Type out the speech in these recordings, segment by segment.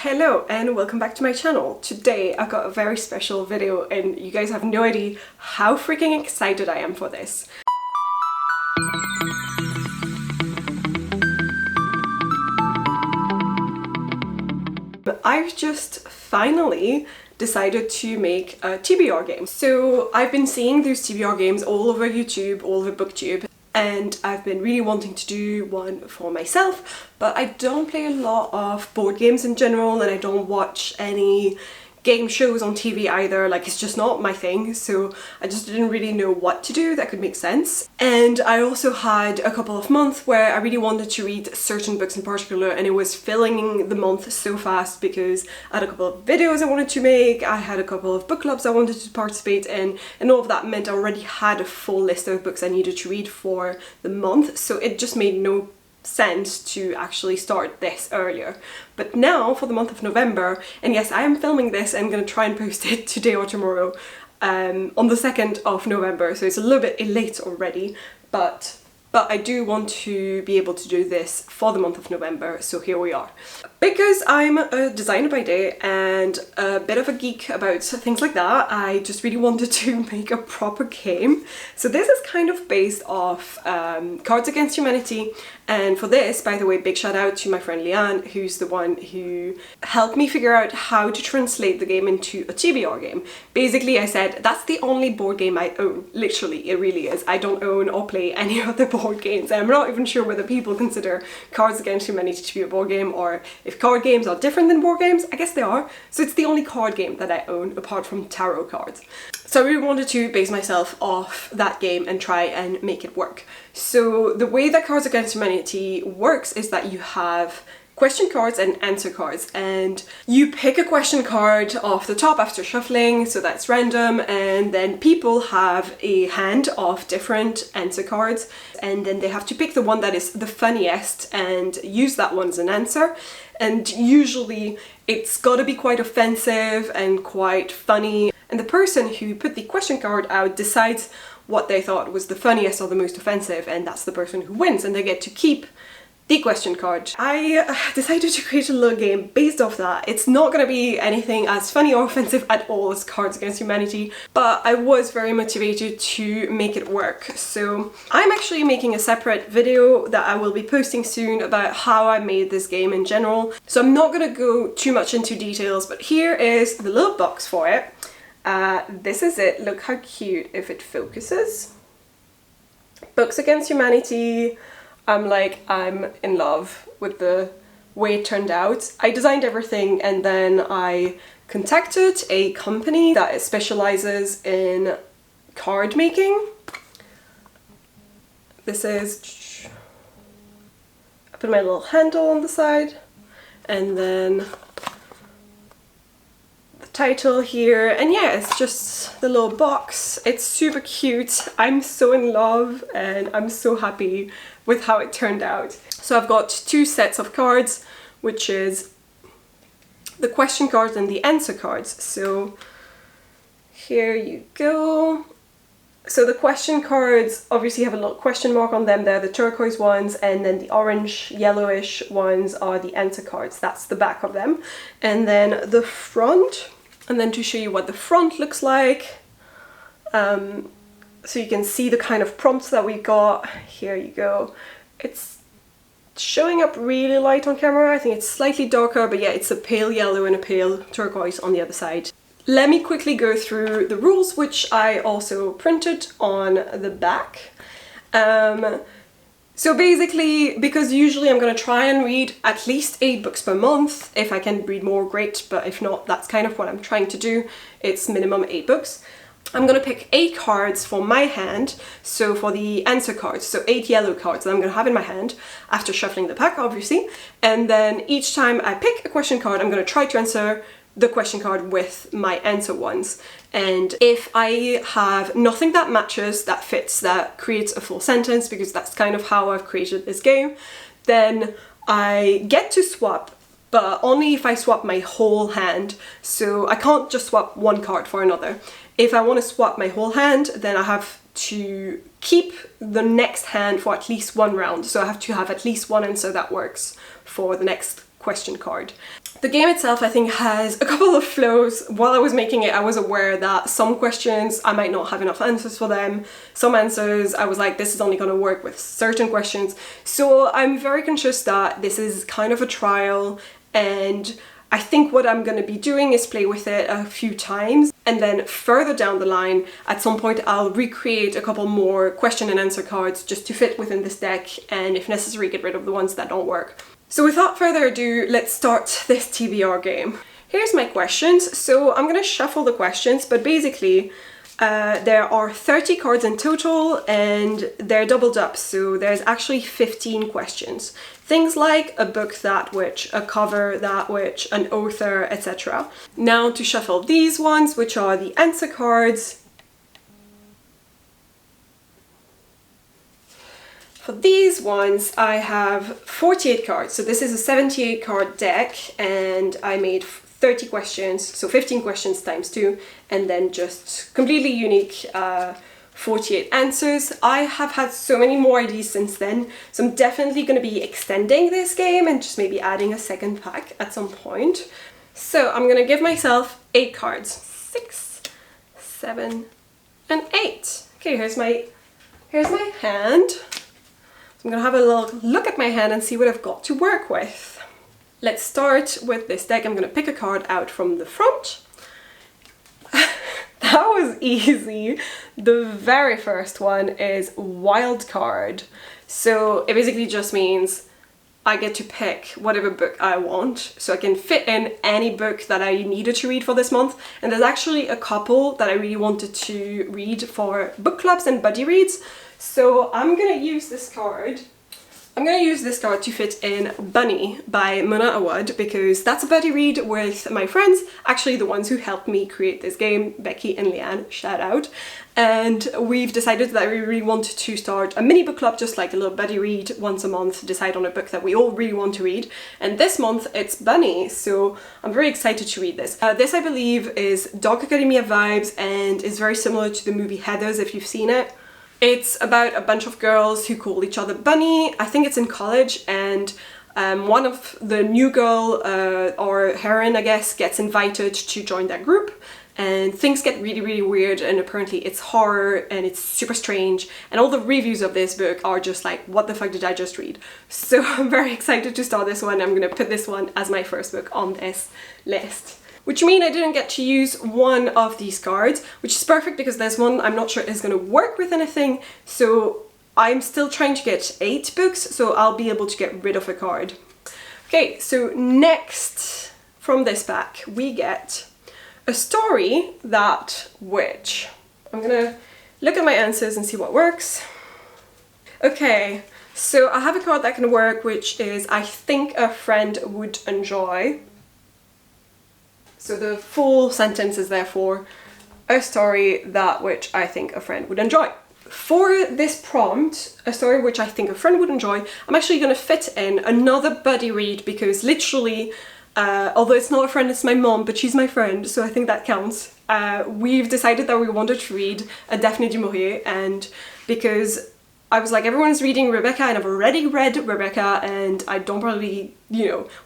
Hello and welcome back to my channel. Today I've got a very special video and you guys have no idea how freaking excited I am for this. I've just finally decided to make a TBR game. So I've been seeing those TBR games all over YouTube, all over BookTube, and I've been really wanting to do one for myself, but I don't play a lot of board games in general and I don't watch any game shows on TV either. Like, it's just not my thing, so I just didn't really know what to do that could make sense. And I also had a couple of months where I really wanted to read certain books in particular, and it was filling the month so fast because I had a couple of videos I wanted to make, I had a couple of book clubs I wanted to participate in, and all of that meant I already had a full list of books I needed to read for the month, so it just made no sense to actually start this earlier. But now for the month of November, and yes, I am filming this, I'm gonna try and post it today or tomorrow on the 2nd of November, so it's a little bit late already, but I do want to be able to do this for the month of November, so here we are. Because I'm a designer by day and a bit of a geek about things like that, I just really wanted to make a proper game. So this is kind of based off Cards Against Humanity, and for this, by the way, big shout out to my friend Lian, who's the one who helped me figure out how to translate the game into a TBR game. Basically, I said, that's the only board game I own. Literally, it really is. I don't own or play any other board games. I'm not even sure whether people consider Cards Against Humanity to be a board game, or if card games are different than board games. I guess they are. So it's the only card game that I own apart from tarot cards. So I really wanted to base myself off that game and try and make it work. So the way that Cards Against Humanity works is that you have question cards and answer cards, and you pick a question card off the top after shuffling, so that's random, and then people have a hand of different answer cards, and then they have to pick the one that is the funniest and use that one as an answer. And usually it's gotta be quite offensive and quite funny, and the person who put the question card out decides what they thought was the funniest or the most offensive, and that's the person who wins, and they get to keep the question card. I decided to create a little game based off that. It's not gonna be anything as funny or offensive at all as Cards Against Humanity, but I was very motivated to make it work. So I'm actually making a separate video that I will be posting soon about how I made this game in general. So I'm not gonna go too much into details, but here is the little box for it. This is it. Look how cute if it focuses. Books Against Humanity. I'm in love with the way it turned out. I designed everything and then I contacted a company that specializes in card making. This is, I put my little handle on the side, and then the title here, and yeah, it's just the little box. It's super cute. I'm so in love and I'm so happy with how it turned out. So I've got two sets of cards, which is the question cards and the answer cards. So here you go. So the question cards obviously have a little question mark on them. They're the turquoise ones, and then the orange yellowish ones are the answer cards. That's the back of them. And then the front, and then to show you what the front looks like, so you can see the kind of prompts that we got. Here you go. It's showing up really light on camera. I think it's slightly darker, but yeah, it's a pale yellow and a pale turquoise on the other side. Let me quickly go through the rules, which I also printed on the back. So basically, because usually I'm going to try and read at least 8 books per month. If I can read more, great, but if not, that's kind of what I'm trying to do. It's minimum 8 books. I'm gonna pick 8 cards for my hand, so for the answer cards, so 8 yellow cards that I'm gonna have in my hand after shuffling the pack, obviously. And then each time I pick a question card, I'm gonna try to answer the question card with my answer ones. And if I have nothing that matches, that fits, that creates a full sentence, because that's kind of how I've created this game, then I get to swap, but only if I swap my whole hand. So I can't just swap one card for another. If I want to swap my whole hand, then I have to keep the next hand for at least one round. So I have to have at least one answer that works for the next question card. The game itself, I think, has a couple of flaws. While I was making it, I was aware that some questions I might not have enough answers for them. Some answers I was like, this is only going to work with certain questions. So I'm very conscious that this is kind of a trial, and I think what I'm going to be doing is play with it a few times, and then further down the line, at some point, I'll recreate a couple more question and answer cards just to fit within this deck, and if necessary, get rid of the ones that don't work. So without further ado, let's start this TBR game. Here's my questions. So I'm gonna shuffle the questions, but basically there are 30 cards in total and they're doubled up, so there's actually 15 questions. Things like a book, that which, a cover, that which, an author, etc. Now to shuffle these ones, which are the answer cards. For these ones, I have 48 cards, so this is a 78 card deck, and I made 30 questions, so 15 questions times 2, and then just completely unique 48 answers. I have had so many more ideas since then, so I'm definitely going to be extending this game and just maybe adding a second pack at some point. So I'm going to give myself 8 cards. 6, 7, and 8. Okay, here's my hand. I'm gonna have a little look at my hand and see what I've got to work with. Let's start with this deck. I'm gonna pick a card out from the front. That was easy. The very first one is Wild Card. So it basically just means I get to pick whatever book I want. So I can fit in any book that I needed to read for this month. And there's actually a couple that I really wanted to read for book clubs and buddy reads. So I'm gonna use this card. I'm gonna use this card to fit in Bunny by Mona Awad, because that's a buddy read with my friends, actually the ones who helped me create this game, Becky and Leanne, shout out. And we've decided that we really wanted to start a mini book club, just like a little buddy read once a month, decide on a book that we all really want to read. And this month it's Bunny, so I'm very excited to read this. This, I believe, is Dog Academia vibes and is very similar to the movie Heathers, if you've seen it. It's about a bunch of girls who call each other Bunny. I think it's in college, and one of the new girl, or heroine I guess, gets invited to join that group, and things get really, really weird, and apparently it's horror and it's super strange, and all the reviews of this book are just like, what the fuck did I just read? So I'm very excited to start this one. I'm gonna put this one as my first book on this list. Which means I didn't get to use one of these cards, which is perfect because there's one I'm not sure is going to work with anything, so I'm still trying to get 8 books, so I'll be able to get rid of a card. Okay, so next from this pack we get a story, that which. I'm gonna look at my answers and see what works. Okay, so I have a card that can work, which is I think a friend would enjoy. So the full sentence is therefore a story that which I think a friend would enjoy. For this prompt, a story which I think a friend would enjoy, I'm actually going to fit in another buddy read, because literally, although it's not a friend, it's my mom, but she's my friend, so I think that counts. We've decided that we wanted to read a Daphne du Maurier, and because I was like, everyone's reading Rebecca and I've already read Rebecca and I don't really,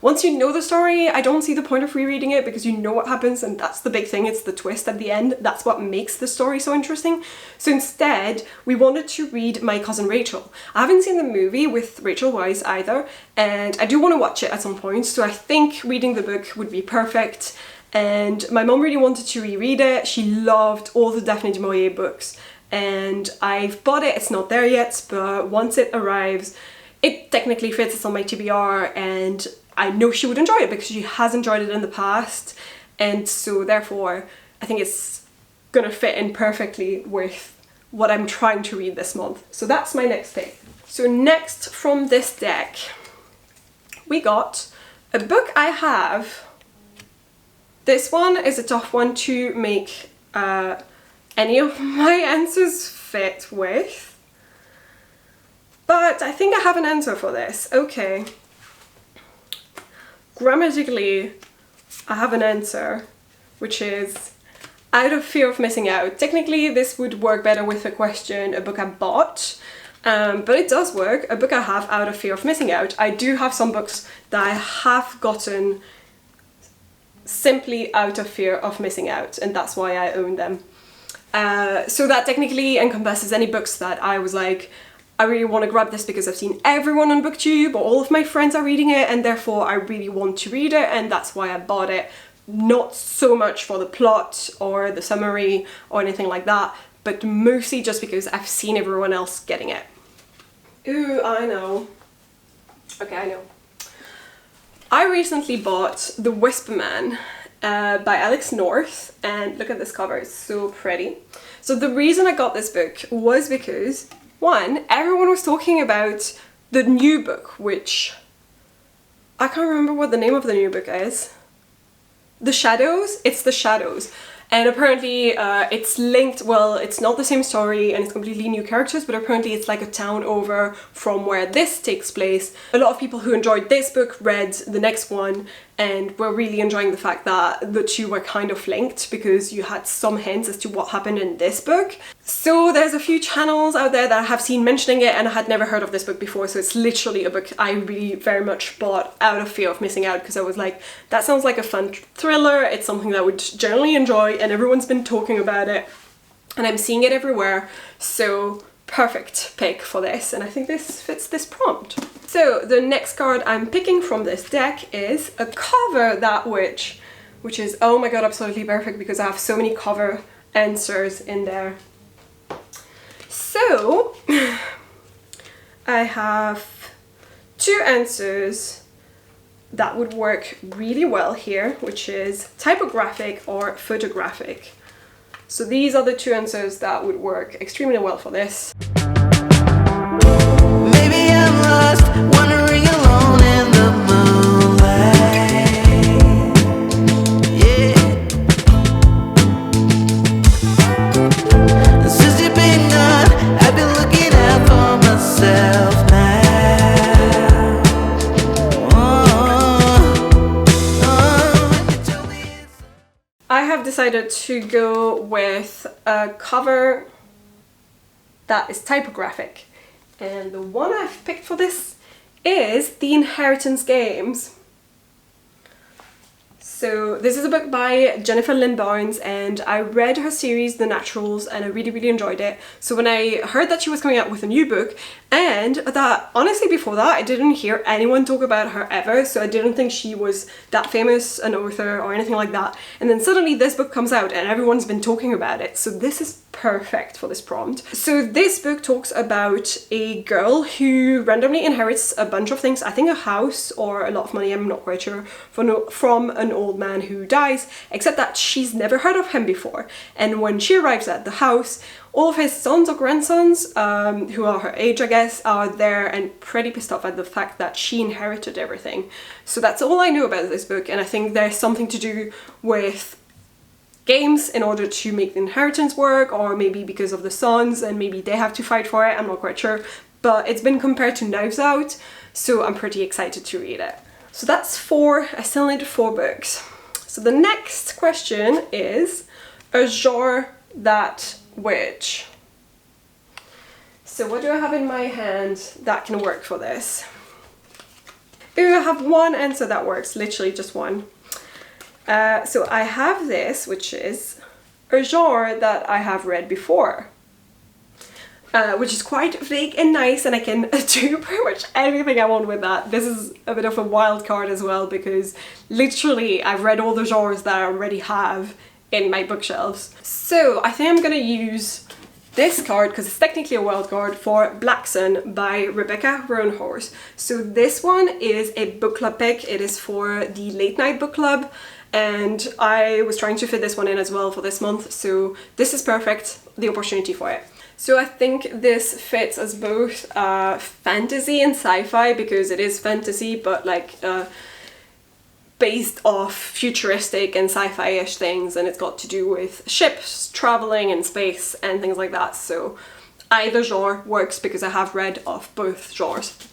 once you know the story, I don't see the point of rereading it because you know what happens, and that's the big thing, it's the twist at the end. That's what makes the story so interesting. So instead, we wanted to read My Cousin Rachel. I haven't seen the movie with Rachel Weisz either, and I do want to watch it at some point, so I think reading the book would be perfect. And my mom really wanted to reread it. She loved all the Daphne du Maurier books. And I've bought it, it's not there yet, but once it arrives, it technically fits, it's on my TBR, and I know she would enjoy it because she has enjoyed it in the past, and so therefore I think it's gonna fit in perfectly with what I'm trying to read this month. So that's my next pick. So next from this deck, we got a book I have. This one is a tough one to make any of my answers fit with, but I think I have an answer for this. Okay, grammatically I have an answer, which is Out of Fear of Missing Out. Technically this would work better with a question, a book I bought, but it does work. A book I have, Out of Fear of Missing Out. I do have some books that I have gotten simply out of fear of missing out, and that's why I own them. So that technically encompasses any books that I was like, I really want to grab this because I've seen everyone on BookTube, or all of my friends are reading it, and therefore I really want to read it, and that's why I bought it. Not so much for the plot or the summary or anything like that, but mostly just because I've seen everyone else getting it. Ooh, I know. Okay, I know. I recently bought The Whisper Man by Alex North, and look at this cover, it's so pretty. So the reason I got this book was because, one, everyone was talking about the new book, which I can't remember what the name of the new book is. The Shadows? It's The Shadows. And apparently it's linked, well, it's not the same story and it's completely new characters, but apparently it's like a town over from where this takes place. A lot of people who enjoyed this book read the next one and were really enjoying the fact that the two were kind of linked because you had some hints as to what happened in this book. So there's a few channels out there that I have seen mentioning it, and I had never heard of this book before, so it's literally a book I really very much bought out of fear of missing out, because I was like, that sounds like a fun thriller, it's something that I would generally enjoy, and everyone's been talking about it, and I'm seeing it everywhere, so perfect pick for this, and I think this fits this prompt. So the next card I'm picking from this deck is a cover that which is, oh my god, absolutely perfect, because I have so many cover answers in there. So I have two answers that would work really well here, which is typographic or photographic. So these are the two answers that would work extremely well for this. Maybe I'm lost, wandering alone in the moonlight. Yeah. Since you've been gone, I've been looking out for myself now. I have decided to go with a cover that is typographic, and the one I've picked for this is The Inheritance Games. So this is a book by Jennifer Lynn Barnes, and I read her series The Naturals and I really enjoyed it. So when I heard that she was coming out with a new book, and that honestly before that I didn't hear anyone talk about her ever, so I didn't think she was that famous an author or anything like that, and then suddenly this book comes out and everyone's been talking about it, so this is perfect for this prompt. So this book talks about a girl who randomly inherits a bunch of things, I think a house or a lot of money, I'm not quite sure, from an old man who dies, except that she's never heard of him before. And when she arrives at the house, all of his sons or grandsons, who are her age I guess, are there and pretty pissed off at the fact that she inherited everything. So that's all I know about this book, and I think there's something to do with games in order to make the inheritance work, or maybe because of the sons and maybe they have to fight for it, I'm not quite sure. But it's been compared to Knives Out, so I'm pretty excited to read it. So that's 4, I still need 4 books. So the next question is a genre that which. So what do I have in my hand that can work for this? Ooh, I have one answer that works, literally just one. So I have this, which is a genre that I have read before, which is quite vague and nice, and I can do pretty much anything I want with that. This is a bit of a wild card as well, because literally I've read all the genres that I already have in my bookshelves. So I think I'm gonna use this card, because it's technically a wild card, for Black Sun by Rebecca Roanhorse. So this one is a book club pick. It is for the late night book club, and I was trying to fit this one in as well for this month, so this is perfect, the opportunity for it. So I think this fits as both fantasy and sci-fi, because it is fantasy but like based off futuristic and sci-fi-ish things, and it's got to do with ships, traveling and space and things like that. So either genre works because I have read of both genres.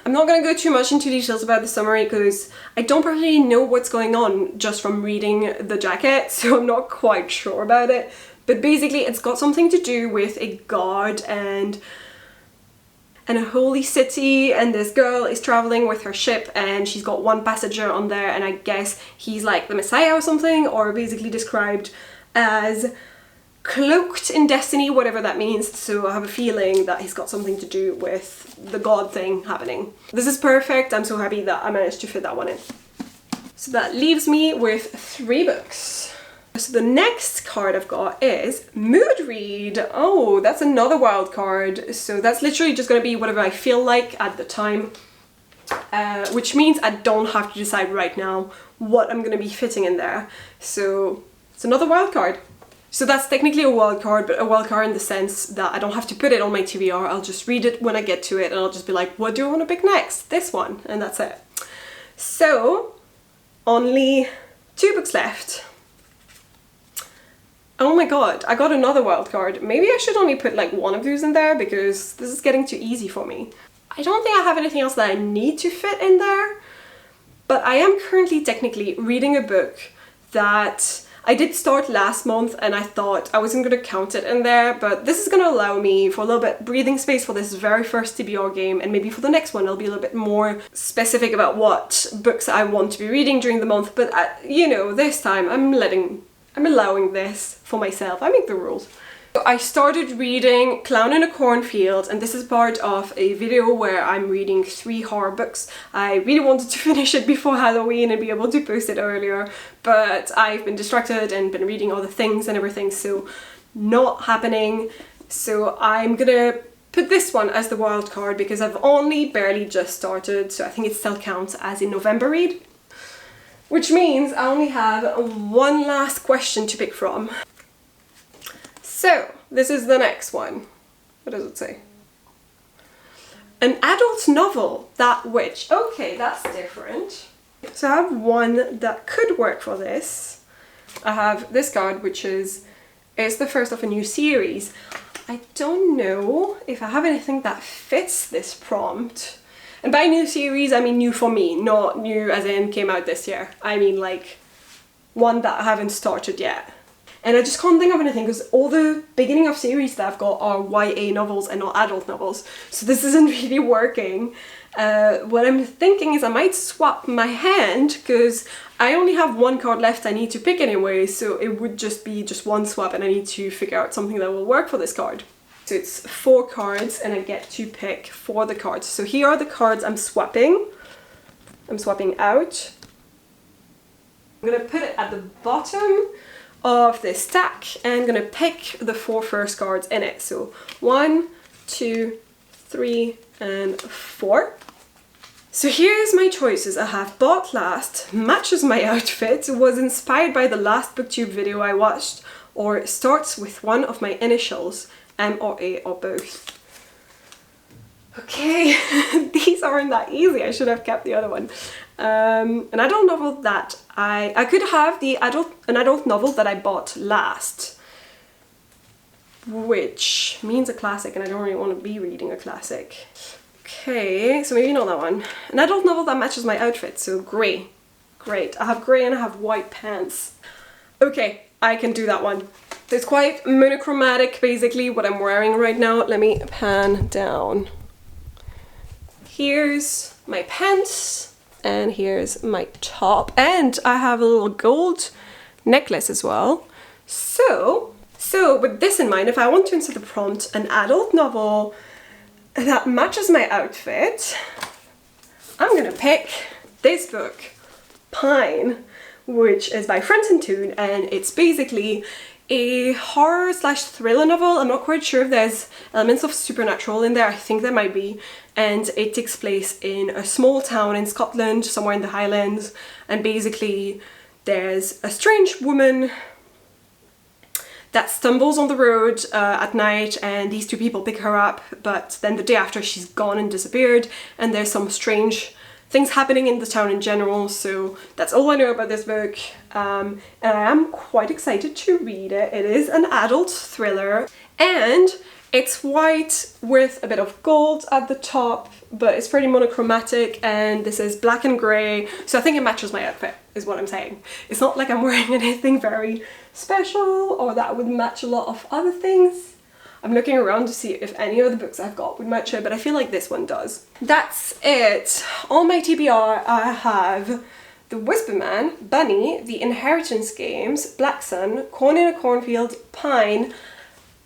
I'm not going to go too much into details about the summary because I don't really know what's going on just from reading the jacket, so I'm not quite sure about it. But basically it's got something to do with a god and in a holy city, and this girl is traveling with her ship and she's got one passenger on there, and I guess he's like the Messiah or something, or basically described as cloaked in destiny, whatever that means. So I have a feeling that he's got something to do with the god thing happening. This is perfect. I'm so happy that I managed to fit that one in. So that leaves me with 3 books. So the next card I've got is Mood Read. Oh, that's another wild card. So that's literally just going to be whatever I feel like at the time. Which means I don't have to decide right now what I'm going to be fitting in there. So it's another wild card. So that's technically a wild card, but a wild card in the sense that I don't have to put it on my TBR. I'll just read it when I get to it, and I'll just be like, what do I want to pick next? This one, and that's it. So only 2 books left. Oh my god, I got another wild card. Maybe I should only put like 1 of those in there because this is getting too easy for me. I don't think I have anything else that I need to fit in there, but I am currently technically reading a book that I did start last month, and I thought I wasn't going to count it in there, but this is going to allow me for a little bit breathing space for this very first TBR game, and maybe for the next one I'll be a little bit more specific about what books I want to be reading during the month. But you know, this time I'm allowing this for myself. I make the rules. So I started reading Clown in a Cornfield, and this is part of a video where I'm reading 3 horror books. I really wanted to finish it before Halloween and be able to post it earlier, but I've been distracted and been reading other things and everything, so not happening. So I'm gonna put this one as the wild card because I've only barely just started, so I think it still counts as a November read. Which means I only have 1 last question to pick from. So, this is the next one. What does it say? An adult novel, that which. Okay, that's different. So I have one that could work for this. I have this card, which is the first of a new series. I don't know if I have anything that fits this prompt. And by new series, I mean new for me, not new as in came out this year. I mean like one that I haven't started yet. And I just can't think of anything because all the beginning of series that I've got are YA novels and not adult novels. So this isn't really working. What I'm thinking is I might swap my hand because I only have 1 card left I need to pick anyway. So it would just be just 1 swap, and I need to figure out something that will work for this card. So it's 4 cards and I get to pick 4 of the cards. So here are the cards I'm swapping. I'm swapping out. I'm gonna put it at the bottom of this stack, and I'm gonna pick the 4 first cards in it. So 1, 2, 3, and 4. So here's my choices. I have Bought Last, Matches My Outfit, was inspired by the last booktube video I watched, or starts with one of my initials, M or A or both. Okay, these aren't that easy. I should have kept the other one. An adult novel that I could have an adult novel that I bought last, which means a classic, and I don't really want to be reading a classic. Okay, so maybe not that one. An adult novel that matches my outfit, so grey. Great, I have grey and I have white pants. Okay, I can do that one. So it's quite monochromatic, basically, what I'm wearing right now. Let me pan down. Here's my pants, and here's my top, and I have a little gold necklace as well. So with this in mind, if I want to insert the prompt, an adult novel that matches my outfit, I'm gonna pick this book, Pine, which is by Francis Toon, and it's basically a horror slash thriller novel. I'm not quite sure if there's elements of supernatural in there. I think there might be. And it takes place in a small town in Scotland, somewhere in the Highlands. And basically there's a strange woman that stumbles on the road at night, and these 2 people pick her up, but then the day after she's gone and disappeared, and there's some strange things happening in the town in general. So that's all I know about this book, and I am quite excited to read it. It is an adult thriller, and it's white with a bit of gold at the top, but it's pretty monochromatic, and this is black and grey, so I think it matches my outfit, is what I'm saying. It's not like I'm wearing anything very special or that would match a lot of other things. I'm looking around to see if any of the books I've got would match it, but I feel like this one does. That's it. On my TBR, I have The Whisper Man, Bunny, The Inheritance Games, Black Sun, Corn in a Cornfield, Pine,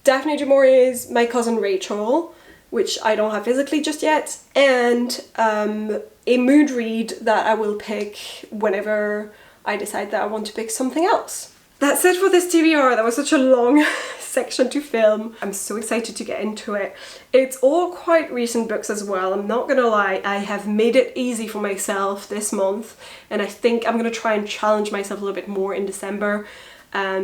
Daphne du Maurier's My Cousin Rachel, which I don't have physically just yet, and a mood read that I will pick whenever I decide that I want to pick something else. That's it for this TBR. That was such a long section to film. I'm so excited to get into it. It's all quite recent books as well. I'm not gonna lie, I have made it easy for myself this month, and I think I'm gonna try and challenge myself a little bit more in December,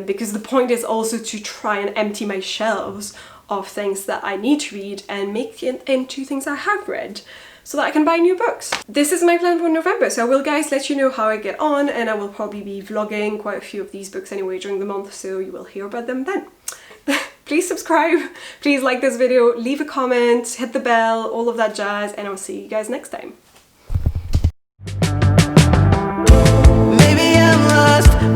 because the point is also to try and empty my shelves of things that I need to read and make it into things I have read, so that I can buy new books. This is my plan for November, so I will, guys, let you know how I get on, and I will probably be vlogging quite a few of these books anyway during the month, so you will hear about them then. Please subscribe, please like this video, leave a comment, hit the bell, all of that jazz, and I'll see you guys next time. Maybe I'm lost.